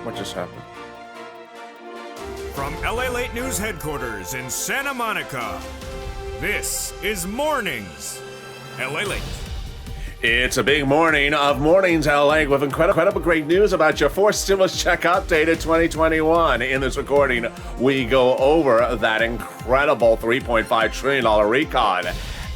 What just happened? From LALATE News headquarters in Santa Monica, this is Mornings LALATE. It's a big morning of Mornings LA with incredible great news about your fourth stimulus check updated 2021. In this recording, we go over that incredible $3.5 trillion recon.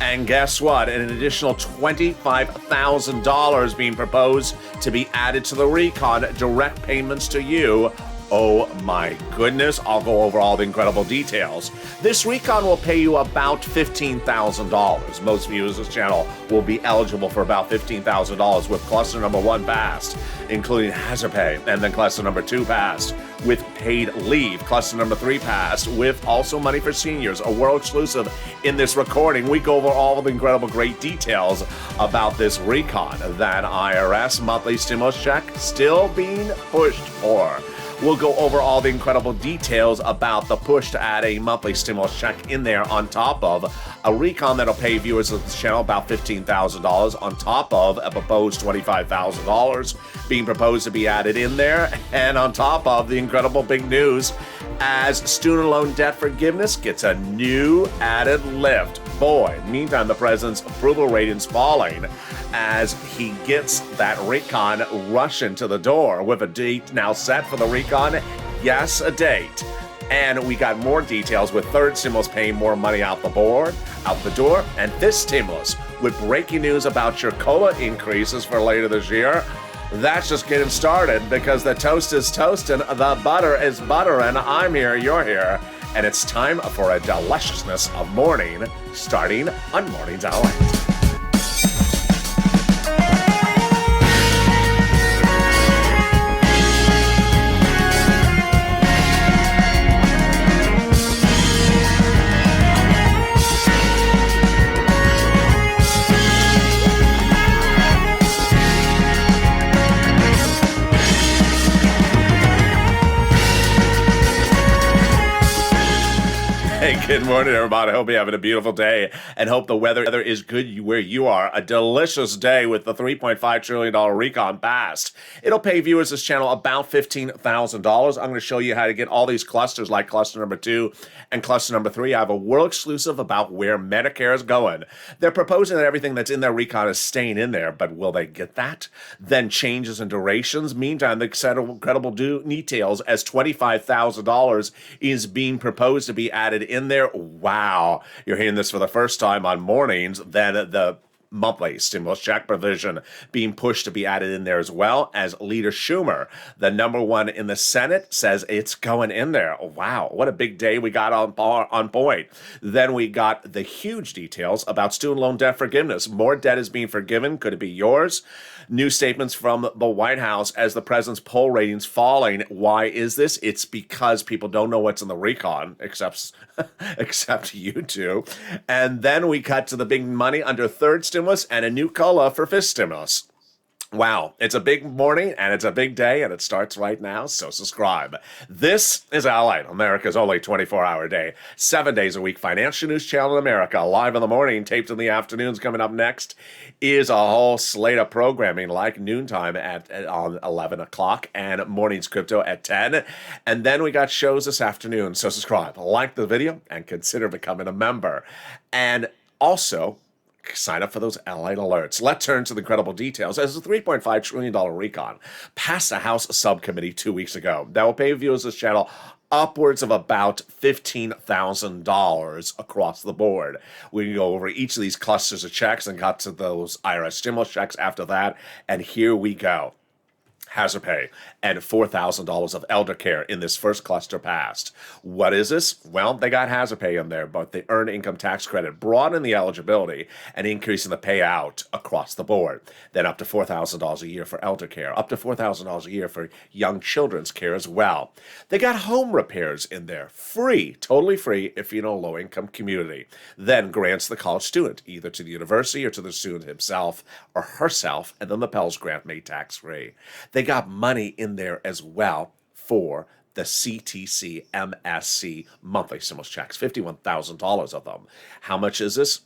And guess what? An additional $25,000 being proposed to be added to the recon, direct payments to you. Oh my goodness, I'll go over all the incredible details. This recon will pay you about $15,000. Most viewers of this channel will be eligible for about $15,000 with cluster number 1 passed, including hazard pay, and then cluster number 2 passed with paid leave. Cluster number 3 passed with also money for seniors, a world exclusive. In this recording, we go over all of the incredible great details about this recon. That IRS monthly stimulus check still being pushed for. We'll go over all the incredible details about the push to add a monthly stimulus check in there on top of a recon that'll pay viewers of this channel about $15,000 on top of a proposed $25,000 being proposed to be added in there, and on top of the incredible big news as student loan debt forgiveness gets a new added lift. Boy, meantime, the president's approval rating's falling as he gets that recon rushing to the door with a date now set for the recon. Yes, a date. And we got more details with third stimulus paying more money out the door, and this stimulus with breaking news about your COLA increases for later this year. That's just getting started because the toast is toasting, the butter is buttering. I'm here, you're here, and it's time for a deliciousness of morning starting on Mornings LA. Hey, good morning, everybody. I hope you're having a beautiful day and hope the weather is good where you are. A delicious day with the $3.5 trillion recon passed. It'll pay viewers this channel about $15,000. I'm going to show you how to get all these clusters like cluster number 2 and cluster number 3. I have a world exclusive about where Medicare is going. They're proposing that everything that's in their recon is staying in there, but will they get that? Then changes in durations. Meantime, the incredible details as $25,000 is being proposed to be added in there. Wow. You're hearing this for the first time on Mornings. Then the monthly stimulus check provision being pushed to be added in there as well, as Leader Schumer, the number 1 in the Senate, says it's going in there. Wow, what a big day we got on point. Then we got the huge details about student loan debt forgiveness. More debt is being forgiven. Could it be yours? New statements from the White House as the president's poll ratings falling. Why is this? It's because people don't know what's in the recon, except you two. And then we cut to the big money under third stimulus and a new COLA for fifth stimulus. Wow, it's a big morning and it's a big day and it starts right now, so subscribe. This is LALATE, America's only 24-hour day, 7 days a week financial news channel in America, live in the morning, taped in the afternoons. Coming up next is a whole slate of programming like noontime on 11 o'clock and mornings crypto at 10. And then we got shows this afternoon, so subscribe, like the video, and consider becoming a member. And also, sign up for those LALATE alerts. Let's turn to the incredible details as the $3.5 trillion recon passed the House subcommittee 2 weeks ago. That will pay viewers of this channel upwards of about $15,000 across the board. We can go over each of these clusters of checks and got to those IRS stimulus checks after that. And here we go. Hazard pay and $4,000 of elder care in this first cluster passed. What is this? Well, they got hazard pay in there, but the earned income tax credit broadened the eligibility and increasing the payout across the board. Then up to $4,000 a year for elder care, up to $4,000 a year for young children's care as well. They got home repairs in there, free, totally free if you're in a low-income community. Then grants the college student, either to the university or to the student himself or herself, and then the Pell's grant made tax-free. They got money in there as well for the CTC MSC monthly stimulus checks, $51,000 of them. How much is this?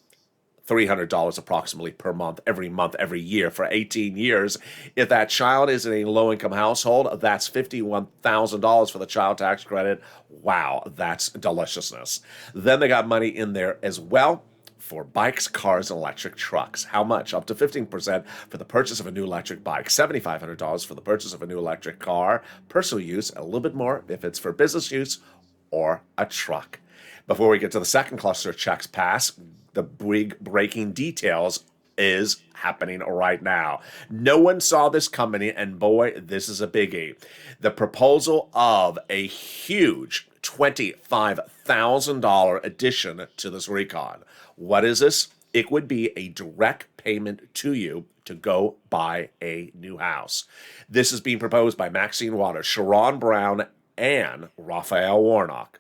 $300 approximately per month, every year for 18 years. If that child is in a low-income household, that's $51,000 for the child tax credit. Wow, that's deliciousness. Then they got money in there as well for bikes, cars, and electric trucks. How much? Up to 15% for the purchase of a new electric bike, $7,500 for the purchase of a new electric car, personal use, and a little bit more if it's for business use or a truck. Before we get to the second cluster of checks passed, the big breaking details is happening right now. No one saw this coming, and boy, this is a biggie. The proposal of a huge $25,000 addition to this recon. What is this? It would be a direct payment to you to go buy a new house. This is being proposed by Maxine Waters, Sharon Brown, and Raphael Warnock.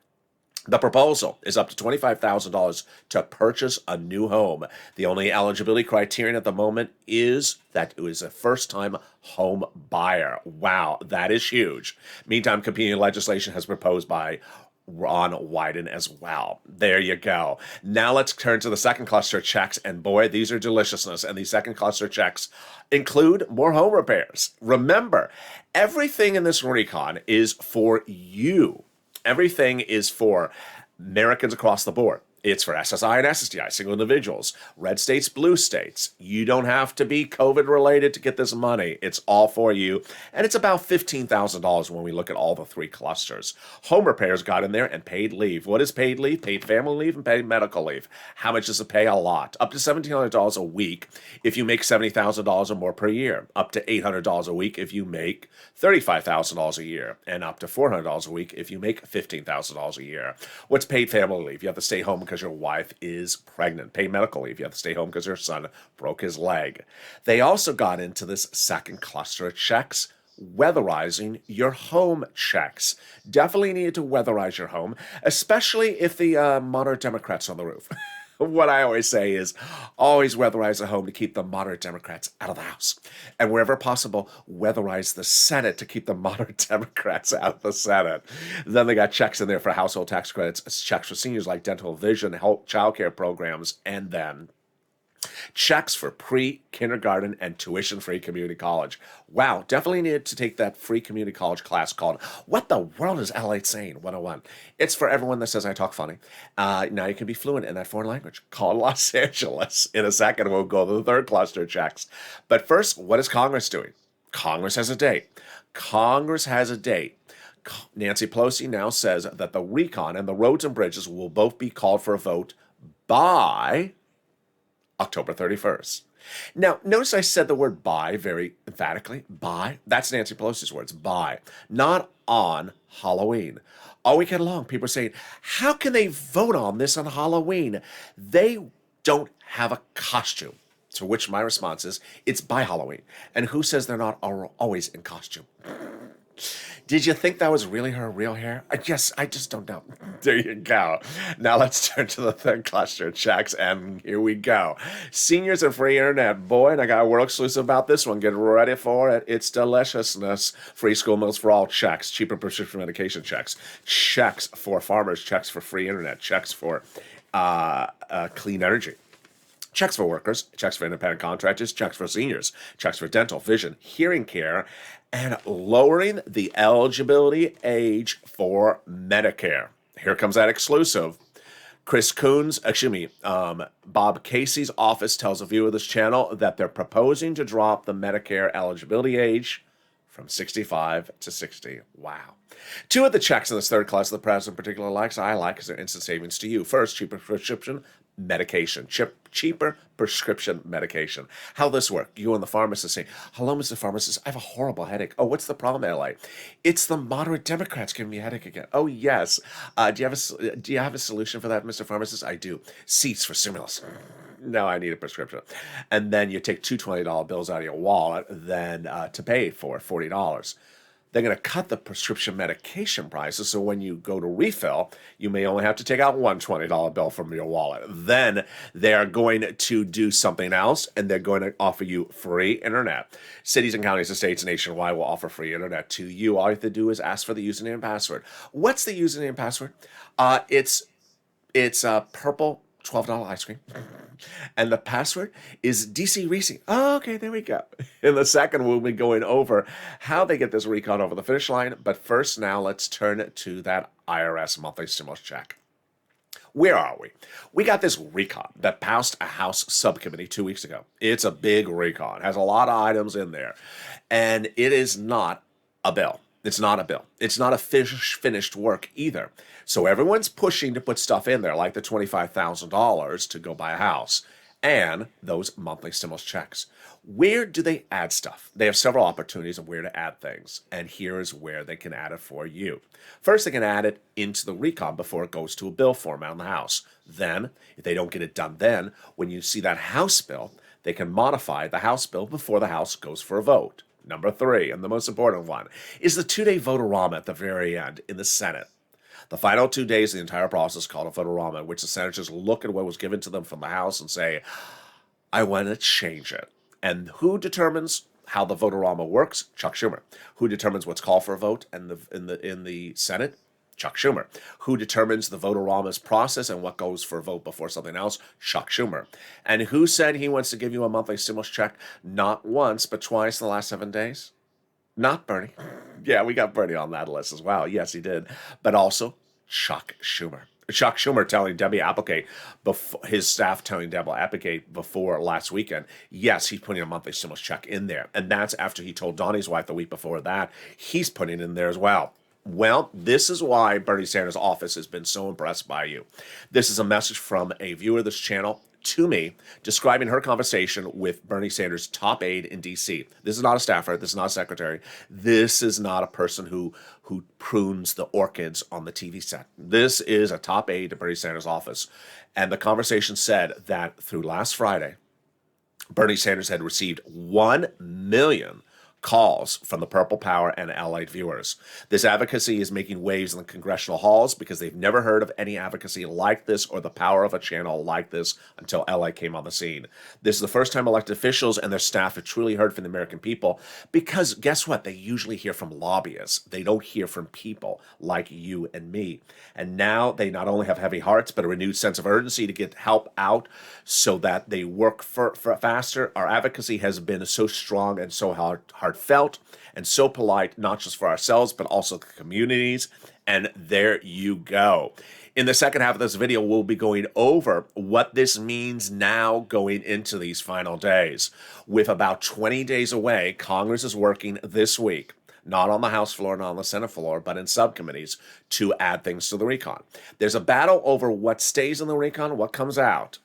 The proposal is up to $25,000 to purchase a new home. The only eligibility criterion at the moment is that it is a first-time home buyer. Wow, that is huge. Meantime, competing legislation has been proposed by Ron Wyden as well. There you go. Now let's turn to the second cluster of checks, and boy, these are deliciousness. And these second cluster checks include more home repairs. Remember, everything in this recon is for you. Everything is for Americans across the board. It's for SSI and SSDI, single individuals, red states, blue states. You don't have to be COVID related to get this money. It's all for you. And it's about $15,000 when we look at all the three clusters. Home repairs got in there, and paid leave. What is paid leave? Paid family leave and paid medical leave. How much does it pay? A lot. Up to $1,700 a week if you make $70,000 or more per year. Up to $800 a week if you make $35,000 a year. And up to $400 a week if you make $15,000 a year. What's paid family leave? You have to stay home because your wife is pregnant. Paid medical leave. You have to stay home because your son broke his leg. They also got into this second cluster of checks, weatherizing your home checks. Definitely need to weatherize your home, especially if the moderate Democrats on the roof. What I always say is always weatherize a home to keep the moderate Democrats out of the House. And wherever possible, weatherize the Senate to keep the moderate Democrats out of the Senate. Then they got checks in there for household tax credits, checks for seniors like dental, vision, health, childcare programs, and then checks for pre-kindergarten and tuition-free community college. Wow, definitely need to take that free community college class called What the World is LALATE Saying 101. It's for everyone that says I talk funny. Now you can be fluent in that foreign language called Los Angeles. In a second, we'll go to the third cluster checks. But first, what is Congress doing? Congress has a date. Congress has a date. Nancy Pelosi now says that the recon and the roads and bridges will both be called for a vote by October 31st. Now, notice I said the word by very emphatically. By. That's Nancy Pelosi's words. By. Not on Halloween. All weekend long, people are saying, how can they vote on this on Halloween? They don't have a costume. To which my response is, it's by Halloween. And who says they're not always in costume? Did you think that was really her real hair? I just don't know. There you go. Now let's turn to the third cluster of checks, and here we go. Seniors and free internet. Boy, and I got a world exclusive about this one. Get ready for it. It's deliciousness. Free school meals for all checks. Cheaper prescription medication checks. Checks for farmers. Checks for free internet. Checks for clean energy. Checks for workers, checks for independent contractors, checks for seniors, checks for dental, vision, hearing care, and lowering the eligibility age for Medicare. Here comes that exclusive. Bob Casey's office tells a viewer of this channel that they're proposing to drop the Medicare eligibility age from 65 to 60. Wow. Two of the checks in this third class the president particularly likes, I like, because they're instant savings to you. First, cheaper prescription medication. Cheaper prescription medication. How this work? You and the pharmacist say, hello, Mr. Pharmacist, I have a horrible headache. Oh, what's the problem, LA? It's the moderate Democrats giving me a headache again. Oh, yes. Do you have a solution for that, Mr. Pharmacist? I do. Seats for stimulus. No, I need a prescription. And then you take two $20 bills out of your wallet then to pay for $40. They're going to cut the prescription medication prices, so when you go to refill, you may only have to take out one $20 bill from your wallet. Then they're going to do something else, and they're going to offer you free internet. Cities and counties and states nationwide will offer free internet to you. All you have to do is ask for the username and password. What's the username and password? It's purple $12 ice cream. And the password is DC Reese. Oh, okay, there we go. In the second, we'll be going over how they get this recon over the finish line. But first, now let's turn to that IRS monthly stimulus check. Where are we? We got this recon that passed a House subcommittee 2 weeks ago. It's a big recon, has a lot of items in there, and it is not a bill. It's not a bill. It's not a finished work either. So everyone's pushing to put stuff in there, like the $25,000 to go buy a house and those monthly stimulus checks. Where do they add stuff? They have several opportunities of where to add things, and here is where they can add it for you. First, they can add it into the recon before it goes to a bill format in the House. Then, if they don't get it done then, when you see that House bill, they can modify the House bill before the House goes for a vote. Number 3, and the most important one, is the 2-day vote-a-rama at the very end in the Senate. The final 2 days of the entire process is called a vote-a-rama, in which the senators look at what was given to them from the House and say, I want to change it. And who determines how the vote-a-rama works? Chuck Schumer. Who determines what's called for a vote in the Senate? Chuck Schumer. Who determines the vote-a-rama's process and what goes for a vote before something else? Chuck Schumer. And who said he wants to give you a monthly stimulus check not once, but twice in the last 7 days? Not Bernie. Yeah, we got Bernie on that list as well. Yes, he did. But also Chuck Schumer. Chuck Schumer telling Debbie Applegate, his staff telling Debbie Applegate before last weekend, yes, he's putting a monthly stimulus check in there. And that's after he told Donnie's wife the week before that, he's putting it in there as well. Well, this is why Bernie Sanders' office has been so impressed by you. This is a message from a viewer of this channel to me, describing her conversation with Bernie Sanders' top aide in D.C. This is not a staffer. This is not a secretary. This is not a person who prunes the orchids on the TV set. This is a top aide to Bernie Sanders' office. And the conversation said that through last Friday, Bernie Sanders had received 1 million calls from the Purple Power and LALATE viewers. This advocacy is making waves in the congressional halls because they've never heard of any advocacy like this or the power of a channel like this until LA came on the scene. This is the first time elected officials and their staff have truly heard from the American people because guess what? They usually hear from lobbyists. They don't hear from people like you and me. And now they not only have heavy hearts, but a renewed sense of urgency to get help out so that they work for faster. Our advocacy has been so strong and so heartfelt and so polite, not just for ourselves, but also the communities. And there you go. In the second half of this video, we'll be going over what this means now going into these final days. With about 20 days away, Congress is working this week, not on the House floor, not on the Senate floor, but in subcommittees to add things to the recon. There's a battle over what stays in the recon, what comes out.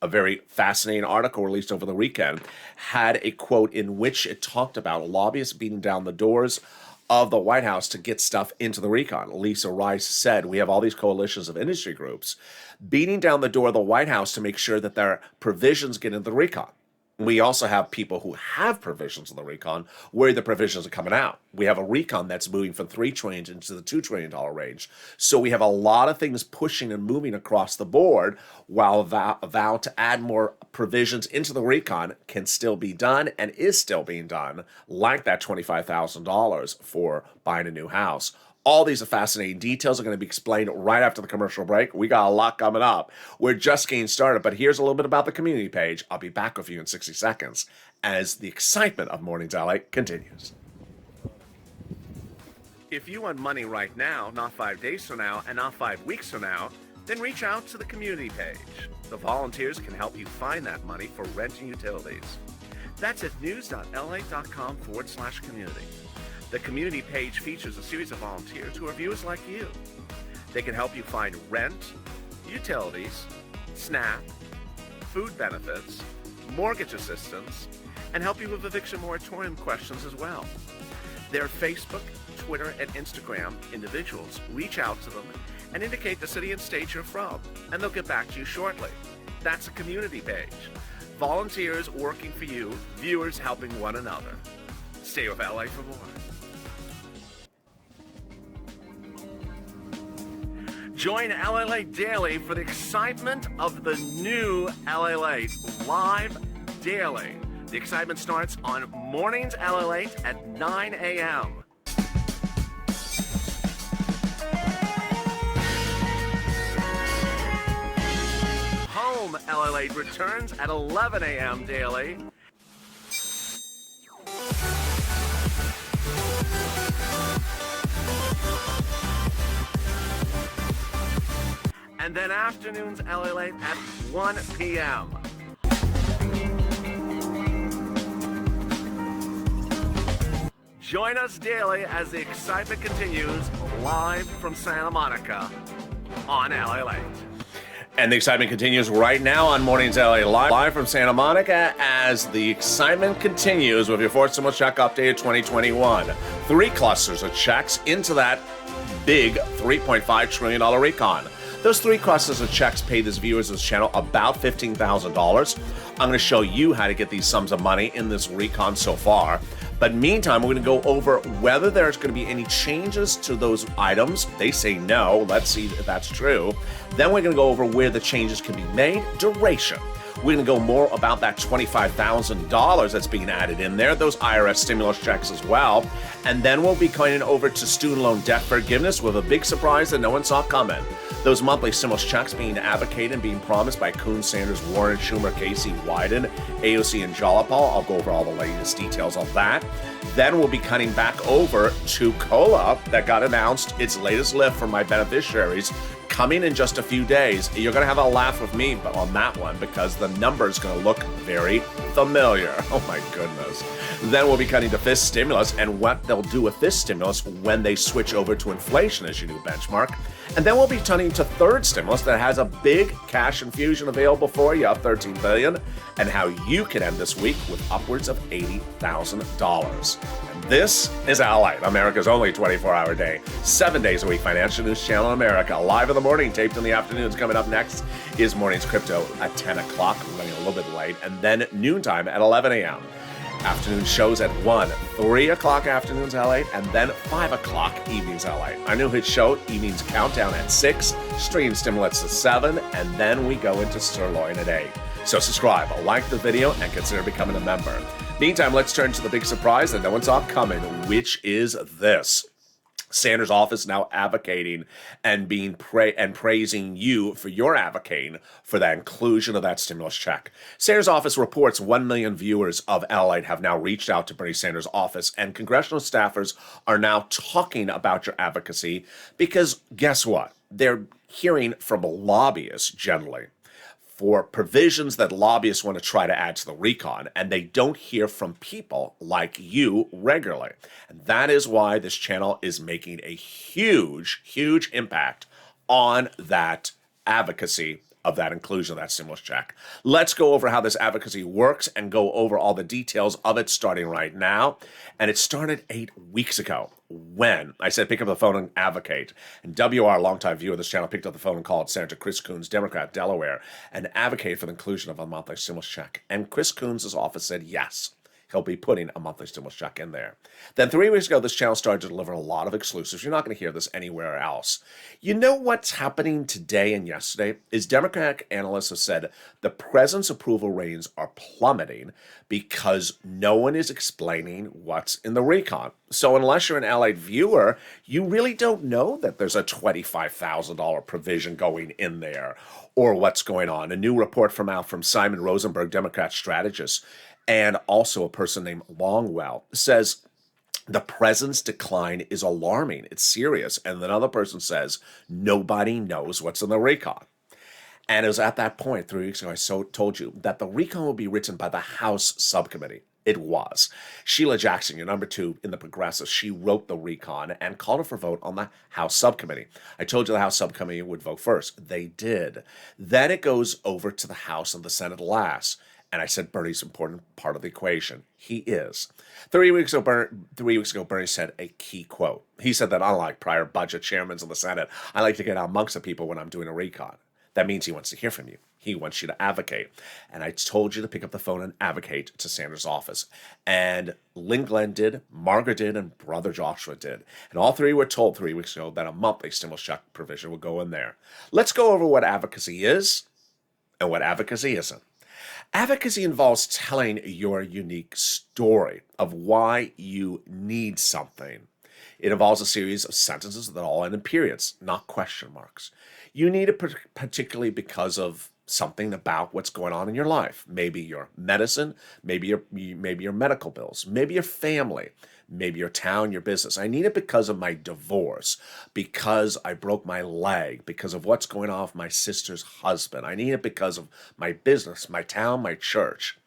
A very fascinating article released over the weekend had a quote in which it talked about lobbyists beating down the doors of the White House to get stuff into the recon. Lisa Rice said, we have all these coalitions of industry groups beating down the door of the White House to make sure that their provisions get into the recon. We also have people who have provisions in the recon where the provisions are coming out. We have a recon that's moving from $3 trillion into the $2 trillion range. So we have a lot of things pushing and moving across the board while a vow to add more provisions into the recon can still be done and is still being done, like that $25,000 for buying a new house. All these are fascinating details are going to be explained right after the commercial break. We got a lot coming up. We're just getting started, but here's a little bit about the community page. I'll be back with you in 60 seconds as the excitement of Mornings LA continues. If you want money right now, not 5 days from now, and not 5 weeks from now, then reach out to the community page. The volunteers can help you find that money for rent and utilities. That's at news.la.com/community. The community page features a series of volunteers who are viewers like you. They can help you find rent, utilities, SNAP, food benefits, mortgage assistance, and help you with eviction moratorium questions as well. Their Facebook, Twitter, and Instagram individuals reach out to them and indicate the city and state you're from, and they'll get back to you shortly. That's a community page. Volunteers working for you, viewers helping one another. Stay with LA for more. Join LALATE Daily for the excitement of the new LALATE live daily. The excitement starts on Mornings LALATE at 9 a.m. Home boom, LALATE returns at 11 a.m. daily. And then afternoons LALATE at 1 p.m. Join us daily as the excitement continues live from Santa Monica on LALATE. And the excitement continues right now on Mornings LA live from Santa Monica as the excitement continues with your fourth stimulus check updated 2021. 3 clusters of checks into that big $3.5 trillion recon. Those 3 clusters of checks paid as viewers of this channel about $15,000. I'm going to show you how to get these sums of money in this recon so far. But meantime, we're going to go over whether there's going to be any changes to those items. They say no. Let's see if that's true. Then we're going to go over where the changes can be made. Duration. We're going to go more about that $25,000 that's being added in there, those IRS stimulus checks as well. And then we'll be going over to student loan debt forgiveness with a big surprise that no one saw coming. Those monthly stimulus checks being advocated and being promised by Coons, Sanders, Warren, Schumer, Casey, Wyden, AOC, and Jolapal. I'll go over all the latest details of that. Then we'll be cutting back over to COLA that got announced, its latest lift for my beneficiaries, coming in just a few days. You're going to have a laugh with me on that one because the number is going to look very familiar. Oh my goodness. Then we'll be cutting to FIST stimulus and what they'll do with this stimulus when they switch over to inflation as your new benchmark. And then we'll be turning to third stimulus that has a big cash infusion available for you, up $13 billion, and how you can end this week with upwards of $80,000. And this is LALATE, America's only 24-hour day, 7 days a week financial news channel in America. Live in the morning, taped in the afternoons. Coming up next is Morning's Crypto at 10 o'clock. We're running a little bit late. And then noontime at 11 a.m. Afternoon shows at 1, 3 o'clock afternoons LA, and then 5 o'clock evenings LA. Our new hit show, Evenings Countdown at 6, Stream Stimulants at 7, and then we go into Sirloin at 8. So subscribe, like the video, and consider becoming a member. Meantime, let's turn to the big surprise that no one saw coming, which is this. Sanders' office now advocating and praising you for your advocating for that inclusion of that stimulus check. Sanders' office reports 1 million viewers of LALATE have now reached out to Bernie Sanders' office, and congressional staffers are now talking about your advocacy because guess what? They're hearing from lobbyists generally for provisions that lobbyists want to try to add to the recon, and they don't hear from people like you regularly. And that is why this channel is making a huge, huge impact on that advocacy of that inclusion of that stimulus check. Let's go over how this advocacy works and go over all the details of it starting right now. And it started 8 weeks ago when I said pick up the phone and advocate. And WR, longtime viewer of this channel, picked up the phone and called Senator Chris Coons, Democrat, Delaware, and advocated for the inclusion of a monthly stimulus check. And Chris Coons' office said yes. He'll be putting a monthly stimulus check in there. Then 3 weeks ago, this channel started to deliver a lot of exclusives. You're not going to hear this anywhere else. You know what's happening today and yesterday is Democratic analysts have said the president's approval ratings are plummeting because no one is explaining what's in the recon. So unless you're an LA viewer, you really don't know that there's a $25,000 provision going in there or what's going on. A new report from Simon Rosenberg, Democrat strategist, and also a person named Longwell, says the president's decline is alarming. It's serious. And another person says nobody knows what's in the recon. And it was at that point 3 weeks ago I told you that the recon will be written by the House subcommittee. It was. Sheila Jackson, your number 2 in the Progressive, she wrote the recon and called it for vote on the House subcommittee. I told you the House subcommittee would vote first. They did. Then it goes over to the House and the Senate last. And I said Bernie's an important part of the equation. He is. 3 weeks ago, Bernie said a key quote. He said that unlike prior budget chairmen of the Senate, I like to get out amongst the people when I'm doing a recon. That means he wants to hear from you. He wants you to advocate. And I told you to pick up the phone and advocate to Sanders' office. And Lynn Glenn did, Margaret did, and Brother Joshua did. And all 3 were told 3 weeks ago that a monthly stimulus check provision would go in there. Let's go over what advocacy is and what advocacy isn't. Advocacy involves telling your unique story of why you need something. It involves a series of sentences that all end in periods, not question marks. You need it particularly because of something about what's going on in your life. Maybe your medicine, maybe your medical bills, maybe your family, maybe your town, your business. I need it because of my divorce, because I broke my leg, because of what's going on with my sister's husband. I need it because of my business, my town, my church.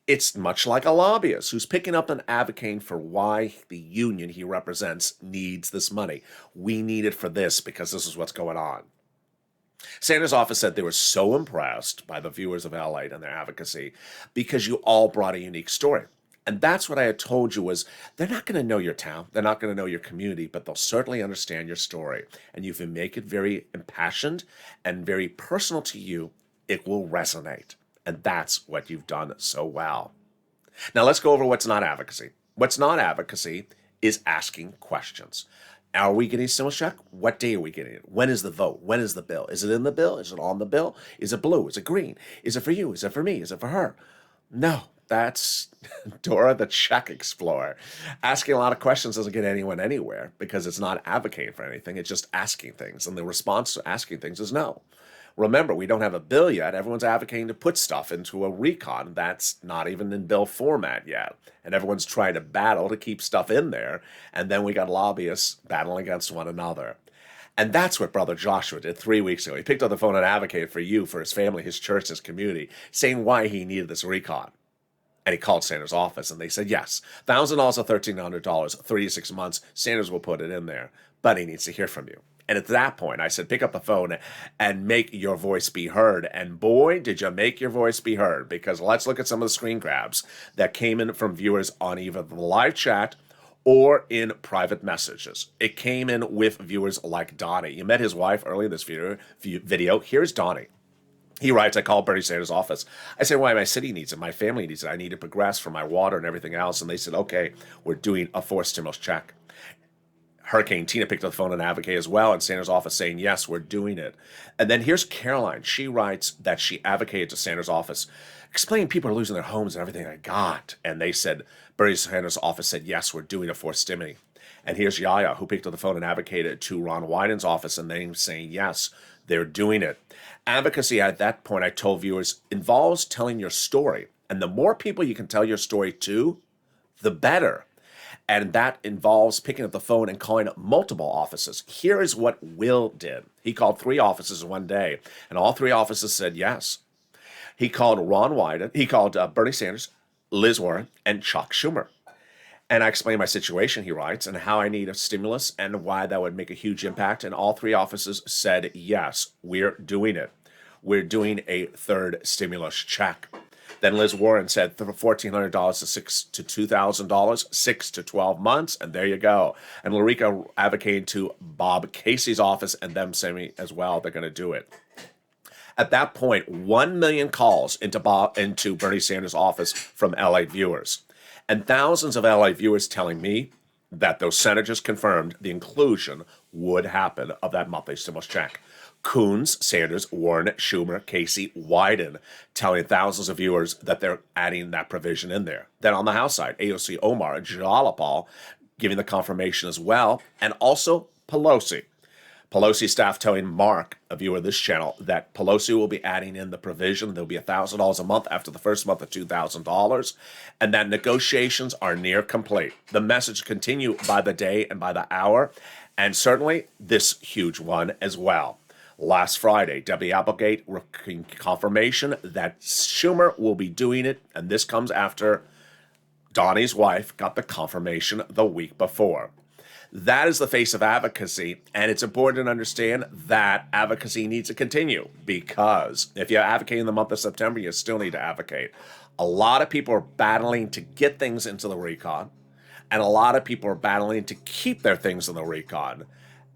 It's much like a lobbyist who's picking up and advocating for why the union he represents needs this money. We need it for this because this is what's going on. Sanders' office said they were so impressed by the viewers of LALATE and their advocacy because you all brought a unique story. And that's what I had told you was they're not going to know your town, they're not going to know your community, but they'll certainly understand your story. And if you make it very impassioned and very personal to you, it will resonate. And that's what you've done so well. Now let's go over what's not advocacy. What's not advocacy is asking questions. Are we getting a stimulus check? What day are we getting it? When is the vote? When is the bill? Is it in the bill? Is it on the bill? Is it blue? Is it green? Is it for you? Is it for me? Is it for her? No, that's Dora the Check Explorer. Asking a lot of questions doesn't get anyone anywhere because it's not advocating for anything. It's just asking things. And the response to asking things is no. Remember, we don't have a bill yet. Everyone's advocating to put stuff into a recon that's not even in bill format yet. And everyone's trying to battle to keep stuff in there. And then we got lobbyists battling against one another. And that's what Brother Joshua did 3 weeks ago. He picked up the phone and advocated for you, for his family, his church, his community, saying why he needed this recon. And he called Sanders' office, and they said, yes, $1,000 or $1,300, 36 months, Sanders will put it in there. But he needs to hear from you. And at that point, I said, pick up the phone and make your voice be heard. And boy, did you make your voice be heard. Because let's look at some of the screen grabs that came in from viewers on either the live chat or in private messages. It came in with viewers like Donnie. You met his wife earlier in this video. Here's Donnie. He writes, I called Bernie Sanders' office. I said, why my city needs it, my family needs it. I need to progress for my water and everything else. And they said, okay, we're doing a forced stimulus check. Hurricane Tina picked up the phone and advocated as well, and Sanders' office saying, yes, we're doing it. And then here's Caroline. She writes that she advocated to Sanders' office, explaining people are losing their homes and everything I got. And they said, Bernie Sanders' office said, yes, we're doing a forced stimmy. And here's Yaya, who picked up the phone and advocated to Ron Wyden's office, and they saying, yes, they're doing it. Advocacy at that point, I told viewers, involves telling your story. And the more people you can tell your story to, the better. And that involves picking up the phone and calling multiple offices. Here is what Will did. He called 3 offices in one day, and all 3 offices said yes. He called Ron Wyden, he called Bernie Sanders, Liz Warren, and Chuck Schumer. And I explained my situation, he writes, and how I need a stimulus and why that would make a huge impact. And all 3 offices said yes, we're doing it. We're doing a third stimulus check. Then Liz Warren said $1,400 to $2,000, 6 to 12 months, and there you go. And Larica advocating to Bob Casey's office and them saying as well they're going to do it. At that point, 1 million calls into Bernie Sanders' office from LA viewers. And thousands of LA viewers telling me that those senators confirmed the inclusion would happen of that monthly stimulus check. Coons, Sanders, Warren, Schumer, Casey, Wyden, telling thousands of viewers that they're adding that provision in there. Then on the House side, AOC Omar and Jalapal giving the confirmation as well, and also Pelosi. Pelosi staff telling Mark, a viewer of this channel, that Pelosi will be adding in the provision. There'll be $1,000 a month after the first month of $2,000, and that negotiations are near complete. The message continue by the day and by the hour, and certainly this huge one as well. Last Friday, Debbie Applegate confirmation that Schumer will be doing it, and this comes after Donnie's wife got the confirmation the week before. That is the face of advocacy, and it's important to understand that advocacy needs to continue, because if you advocate in the month of September, you still need to advocate. A lot of people are battling to get things into the recon, and a lot of people are battling to keep their things in the recon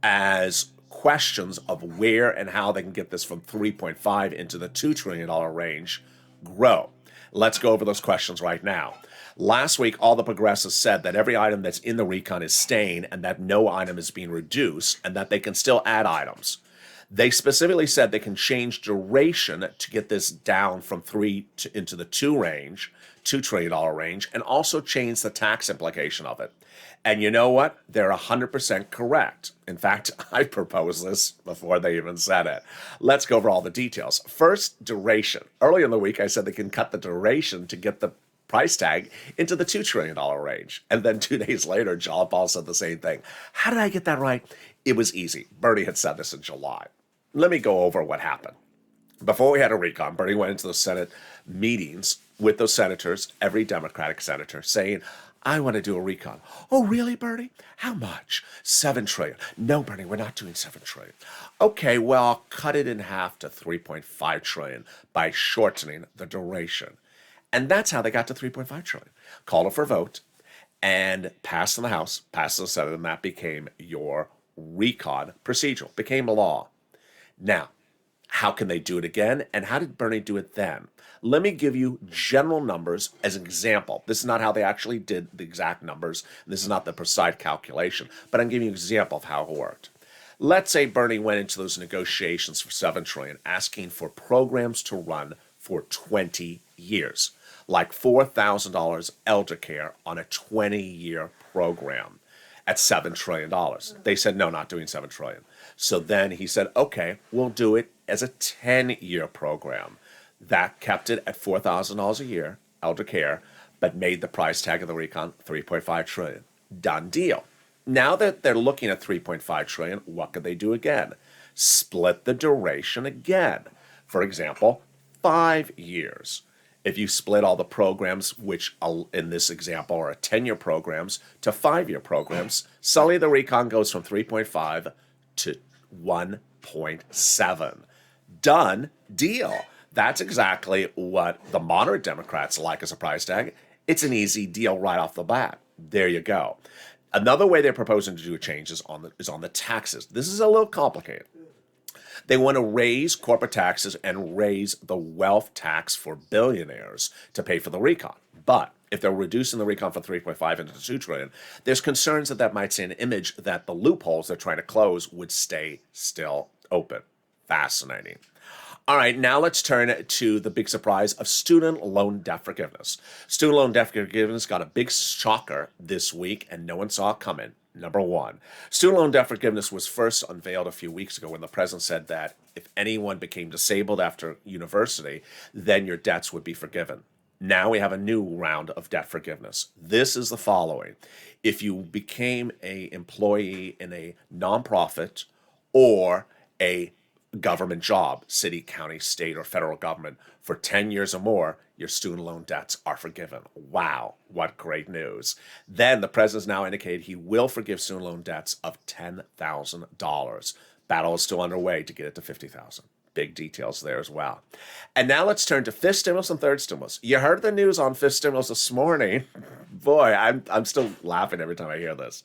as questions of where and how they can get this from 3.5 into the $2 trillion range grow. Let's go over those questions right now. Last week, all the progressives said that every item that's in the recon is staying and that no item is being reduced and that they can still add items. They specifically said they can change duration to get this down from into the $2 trillion range, and also change the tax implication of it. And you know what? They're 100% correct. In fact, I proposed this before they even said it. Let's go over all the details. First, duration. Earlier in the week, I said they can cut the duration to get the price tag into the $2 trillion range. And then 2 days later, John Paul said the same thing. How did I get that right? It was easy. Bernie had said this in July. Let me go over what happened. Before we had a recon, Bernie went into the Senate meetings with those senators, every Democratic senator, saying, I want to do a recon. Oh, really, Bernie? How much? $7 trillion. No, Bernie, we're not doing $7 trillion. Okay, well, I'll cut it in half to $3.5 trillion by shortening the duration. And that's how they got to $3.5 trillion. Called it for a vote and passed in the House, passed in the Senate, and that became your recon procedural, became a law. Now, how can they do it again? And how did Bernie do it then? Let me give you general numbers as an example. This is not how they actually did the exact numbers. This is not the precise calculation, but I'm giving you an example of how it worked. Let's say Bernie went into those negotiations for $7 trillion, asking for programs to run for 20 years, like $4,000 elder care on a 20-year program at $7 trillion. They said, no, not doing $7 trillion. So then he said, okay, we'll do it as a 10-year program. That kept it at $4,000 a year, elder care, but made the price tag of the recon $3.5 trillion. Done deal. Now that they're looking at $3.5 trillion, what could they do again? Split the duration again. For example, 5 years. If you split all the programs, which in this example are 10-year programs, to 5-year programs, suddenly the recon goes from 3.5 to 1.7. Done deal. That's exactly what the moderate Democrats like as a price tag. It's an easy deal right off the bat. There you go. Another way they're proposing to do a change is on the taxes. This is a little complicated. They want to raise corporate taxes and raise the wealth tax for billionaires to pay for the recon. But if they're reducing the recon from 3.5 into 2 trillion, there's concerns that might send an image that the loopholes they're trying to close would stay still open. Fascinating. All right, now let's turn to the big surprise of student loan debt forgiveness. Student loan debt forgiveness got a big shocker this week, and no one saw it coming. Number one, student loan debt forgiveness was first unveiled a few weeks ago when the president said that if anyone became disabled after university, then your debts would be forgiven. Now we have a new round of debt forgiveness. This is the following. If you became an employee in a nonprofit or a government job, city, county, state, or federal government, for 10 years or more, your student loan debts are forgiven. Wow, what great news. Then the president's now indicated he will forgive student loan debts of $10,000. Battle is still underway to get it to $50,000. Big details there as well. And now let's turn to fifth stimulus and third stimulus. You heard the news on fifth stimulus this morning. Boy, I'm still laughing every time I hear this.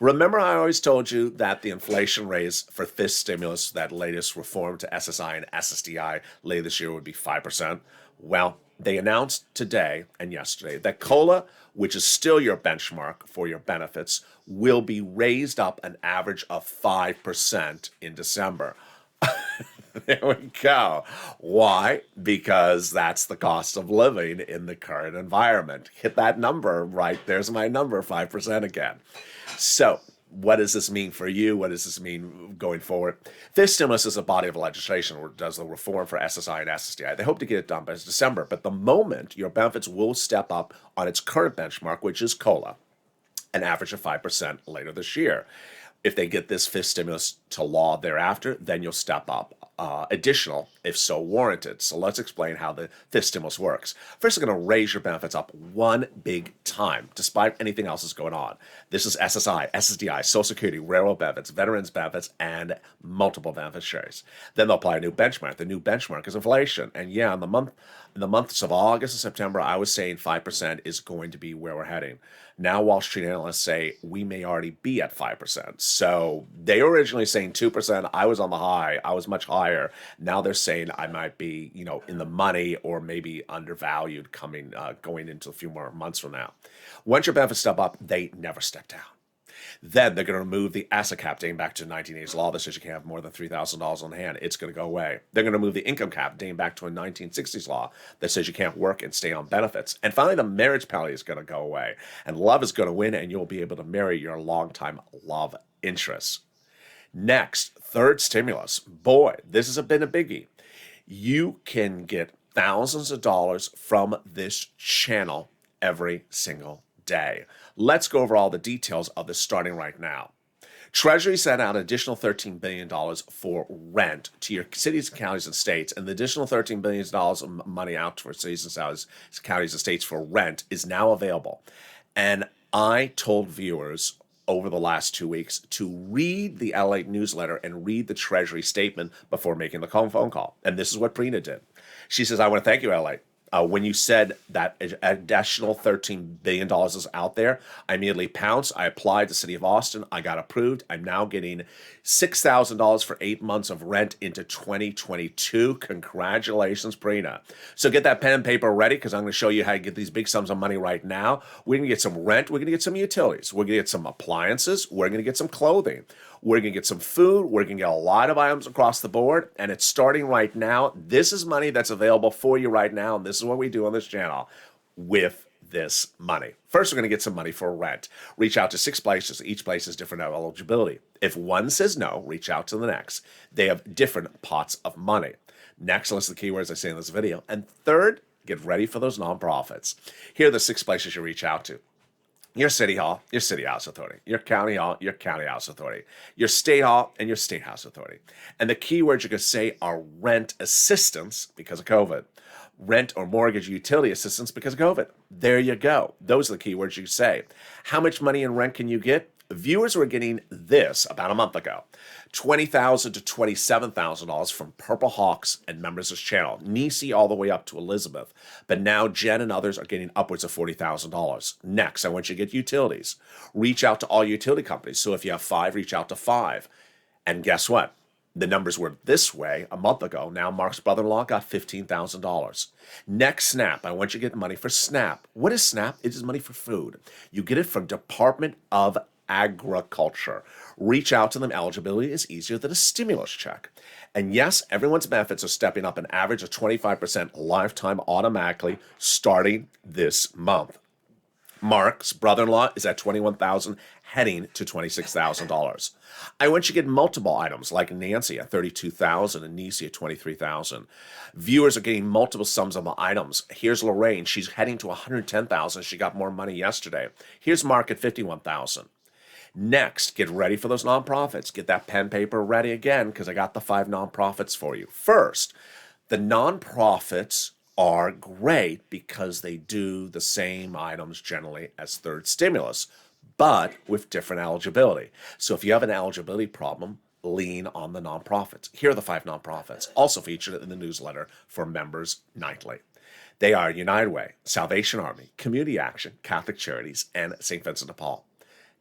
Remember I always told you that the inflation raise for fifth stimulus, that latest reform to SSI and SSDI later this year would be 5%? Well, they announced today and yesterday that COLA, which is still your benchmark for your benefits, will be raised up an average of 5% in December. There we go. Why? Because that's the cost of living in the current environment. Hit that number, right? There's my number, 5% again. So what does this mean for you? What does this mean going forward? Fifth stimulus is a body of legislation that does the reform for SSI and SSDI. They hope to get it done by December, but the moment your benefits will step up on its current benchmark, which is COLA, an average of 5% later this year. If they get this fifth stimulus to law thereafter, then you'll step up additional if so warranted. So let's explain how the fifth stimulus works. First, they're going to raise your benefits up one big time, despite anything else that's going on. This is SSI, SSDI, Social Security, railroad benefits, veterans benefits, and multiple beneficiaries. Then they'll apply a new benchmark. The new benchmark is inflation. And yeah, in the months of August and September, I was saying 5% is going to be where we're heading. Now Wall Street analysts say we may already be at 5%. So they were originally saying 2%. I was on the high. I was much higher. Now they're saying I might be, in the money or maybe undervalued going into a few more months from now. Once your benefits step up, they never step down. Then they're going to remove the asset cap dating back to 1980s law that says you can't have more than $3,000 on hand. It's going to go away. They're going to remove the income cap dating back to a 1960s law that says you can't work and stay on benefits. And finally, the marriage penalty is going to go away. And love is going to win, and you'll be able to marry your longtime love interest. Next, third stimulus. Boy, this has been a biggie. You can get thousands of dollars from this channel every single day. Let's go over all the details of this starting right now. Treasury sent out an additional $13 billion for rent to your cities, counties, and states, and the additional $13 billion of money out for cities and counties and states for rent is now available. And I told viewers over the last 2 weeks to read the LALATE newsletter and read the Treasury statement before making the phone call. And this is what Prina did. She says, I want to thank you, LALATE. When you said that additional $13 billion is out there, I immediately pounced. I applied to the city of Austin. I got approved. I'm now getting $6,000 for 8 months of rent into 2022. Congratulations, Prina. So get that pen and paper ready, because I'm going to show you how to get these big sums of money right now. We're going to get some rent. We're going to get some utilities. We're going to get some appliances. We're going to get some clothing. We're going to get some food. We're going to get a lot of items across the board, and it's starting right now. This is money that's available for you right now, and this is what we do on this channel with this money. First, we're going to get some money for rent. Reach out to 6 places. Each place has different eligibility. If one says no, reach out to the next. They have different pots of money. Next, list the keywords I say in this video. And third, get ready for those nonprofits. Here are the 6 places you reach out to. Your city hall, your city house authority. Your county hall, your county house authority. Your state hall, and your state house authority. And the keywords you're going to say are rent assistance because of COVID. Rent or mortgage utility assistance because of COVID. There you go. Those are the keywords you say. How much money in rent can you get? Viewers were getting this about a month ago. $20,000 to $27,000 from Purple Hawks and members of this channel. Nisi all the way up to Elizabeth. But now Jen and others are getting upwards of $40,000. Next, I want you to get utilities. Reach out to all utility companies. So if you have 5, reach out to 5. And guess what? The numbers were this way a month ago. Now Mark's brother-in-law got $15,000. Next, SNAP. I want you to get money for SNAP. What is SNAP? It is money for food. You get it from Department of Agriculture. Reach out to them. Eligibility is easier than a stimulus check. And yes, everyone's benefits are stepping up an average of 25% lifetime automatically starting this month. Mark's brother-in-law is at $21,000, heading to $26,000. I want you to get multiple items like Nancy at $32,000 and Nisi at $23,000. Viewers are getting multiple sums of items. Here's Lorraine. She's heading to $110,000. She got more money yesterday. Here's Mark at $51,000. Next, get ready for those nonprofits. Get that pen paper ready again, because I got the 5 nonprofits for you. First, the nonprofits are great because they do the same items generally as third stimulus, but with different eligibility. So if you have an eligibility problem, lean on the nonprofits. Here are the 5 nonprofits, also featured in the newsletter for members nightly. They are United Way, Salvation Army, Community Action, Catholic Charities, and St. Vincent de Paul.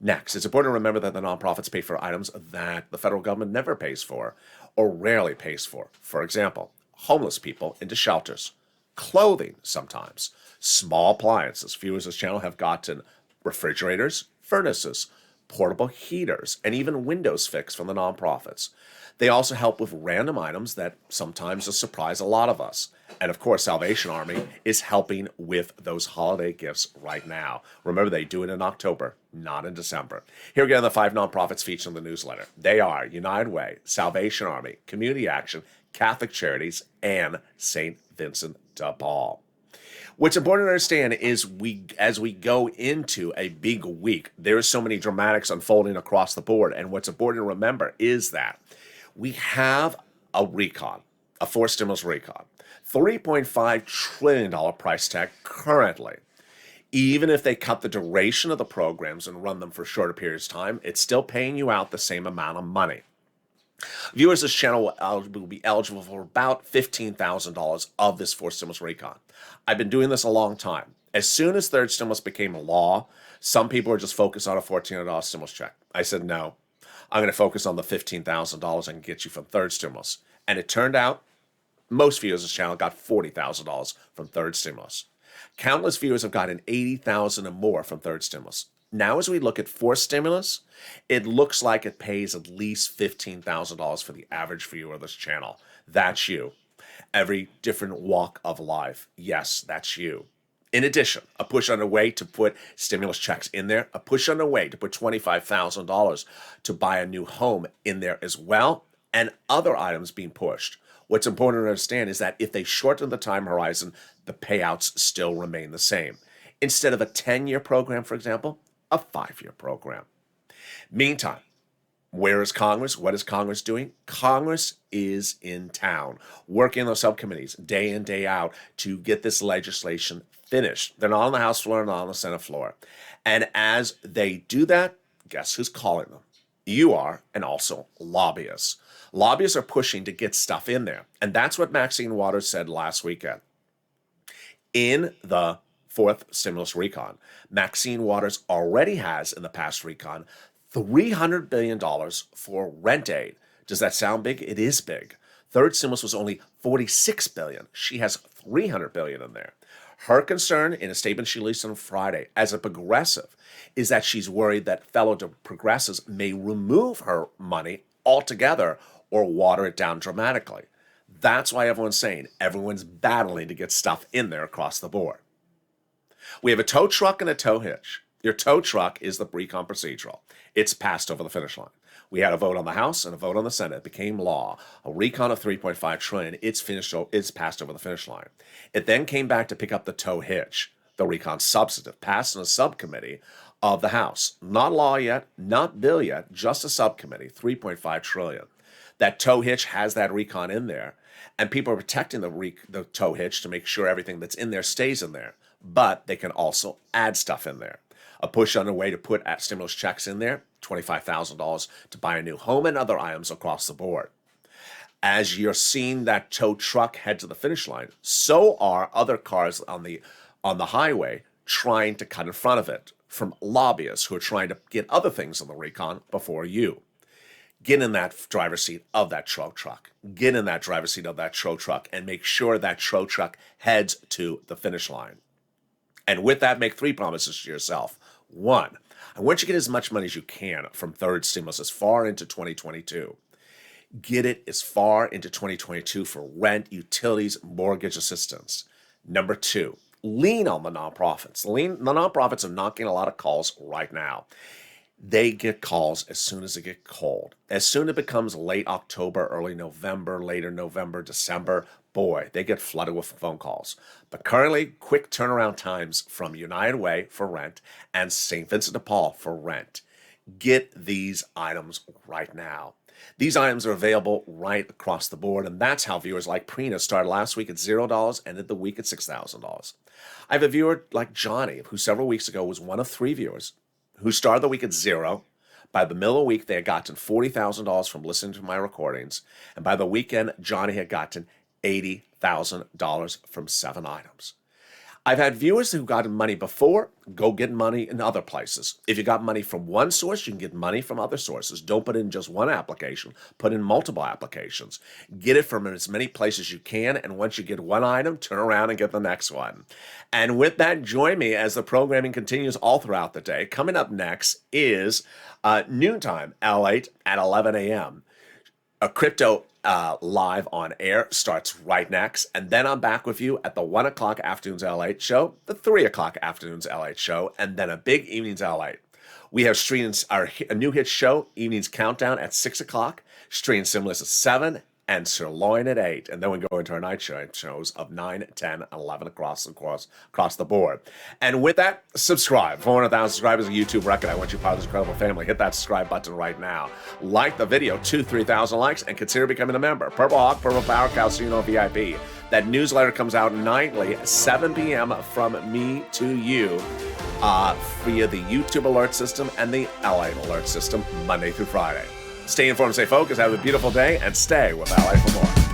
Next, it's important to remember that the nonprofits pay for items that the federal government never pays for or rarely pays for. For example, homeless people into shelters, clothing sometimes, small appliances. Viewers of this channel have gotten refrigerators, furnaces, portable heaters, and even windows fixed from the nonprofits. They also help with random items that sometimes surprise a lot of us. And of course, Salvation Army is helping with those holiday gifts right now. Remember, they do it in October, not in December. Here again are the 5 nonprofits featured in the newsletter. They are United Way, Salvation Army, Community Action, Catholic Charities, and St. Vincent de Paul. What's important to understand is as we go into a big week, there are so many dramatics unfolding across the board. And what's important to remember is that we have a recon, a forced stimulus recon, $3.5 trillion price tag currently. Even if they cut the duration of the programs and run them for shorter periods of time, it's still paying you out the same amount of money. Viewers of this channel will be eligible for about $15,000 of this forced stimulus recon. I've been doing this a long time. As soon as third stimulus became a law, some people were just focused on a $1,400 stimulus check. I said, no, I'm going to focus on the $15,000 I can get you from third stimulus. And it turned out most viewers of this channel got $40,000 from third stimulus. Countless viewers have gotten $80,000 and more from third stimulus. Now, as we look at forced stimulus, it looks like it pays at least $15,000 for the average viewer of this channel. That's you. Every different walk of life. Yes, that's you. In addition, a push underway to put stimulus checks in there, a push underway to put $25,000 to buy a new home in there as well, and other items being pushed. What's important to understand is that if they shorten the time horizon, the payouts still remain the same. Instead of a 10-year program, for example, a 5-year program. Meantime, where is Congress? What is Congress doing? Congress is in town, working on the subcommittees day in, day out to get this legislation finished. They're not on the House floor, not on the Senate floor. And as they do that, guess who's calling them? You are, and also lobbyists. Lobbyists are pushing to get stuff in there. And that's what Maxine Waters said last weekend. In the fourth stimulus recon, Maxine Waters already has, in the past recon, $300 billion for rent aid. Does that sound big? It is big. Third stimulus was only $46 billion. She has $300 billion in there. Her concern, in a statement she released on Friday, as a progressive, is that she's worried that fellow progressives may remove her money altogether or water it down dramatically. That's why everyone's battling to get stuff in there across the board. We have a tow truck and a tow hitch. Your tow truck is the recon procedural. It's passed over the finish line. We had a vote on the House and a vote on the Senate. It became law. A recon of $3.5 trillion. It's passed over the finish line. It then came back to pick up the tow hitch, the recon substantive, passed in a subcommittee of the House. Not law yet, not bill yet, just a subcommittee, $3.5 trillion. That tow hitch has that recon in there, and people are protecting the tow hitch to make sure everything that's in there stays in there. But they can also add stuff in there. A push underway to put stimulus checks in there, $25,000 to buy a new home and other items across the board. As you're seeing that tow truck head to the finish line, so are other cars on the highway trying to cut in front of it from lobbyists who are trying to get other things on the recon before you. Get in that driver's seat of that tow truck. Get in that driver's seat of that tow truck and make sure that tow truck heads to the finish line. And with that, make 3 promises to yourself. 1, I want you to get as much money as you can from third stimulus as far into 2022. Get it as far into 2022 for rent, utilities, mortgage assistance. Number 2, lean on the nonprofits. The nonprofits are not getting a lot of calls right now. They get calls as soon as they get cold. As soon as it becomes late October, early November, later November, December, boy, they get flooded with phone calls. But currently, quick turnaround times from United Way for rent and St. Vincent de Paul for rent. Get these items right now. These items are available right across the board, and that's how viewers like Prina started last week at $0, ended the week at $6,000. I have a viewer like Johnny, who several weeks ago was one of 3 viewers, who started the week at 0. By the middle of the week, they had gotten $40,000 from listening to my recordings. And by the weekend, Johnny had gotten $80,000 from 7 items. I've had viewers who got money before, go get money in other places. If you got money from one source, you can get money from other sources. Don't put in just one application, put in multiple applications. Get it from as many places as you can, and once you get one item, turn around and get the next one. And with that, join me as the programming continues all throughout the day. Coming up next is noontime, LALATE at 11 a.m. A crypto live on air starts right next, and then I'm back with you at the 1 o'clock afternoons LALATE show, the 3 o'clock afternoons LALATE show, and then a big evenings LALATE. We have a new hit show, Evenings Countdown at 6 o'clock, Stream Stimulus at 7, and Sirloin at 8. And then we go into our night shows of 9, 10, and 11 across the board. And with that, subscribe. 400,000 subscribers on YouTube record. I want you part of this incredible family. Hit that subscribe button right now. Like the video, 3,000 likes, and consider becoming a member. Purple Hawk, Purple Power Cow, so you know VIP. That newsletter comes out nightly, 7 p.m. from me to you via the YouTube alert system and the LA alert system, Monday through Friday. Stay informed, stay focused, have a beautiful day, and stay with LA for more.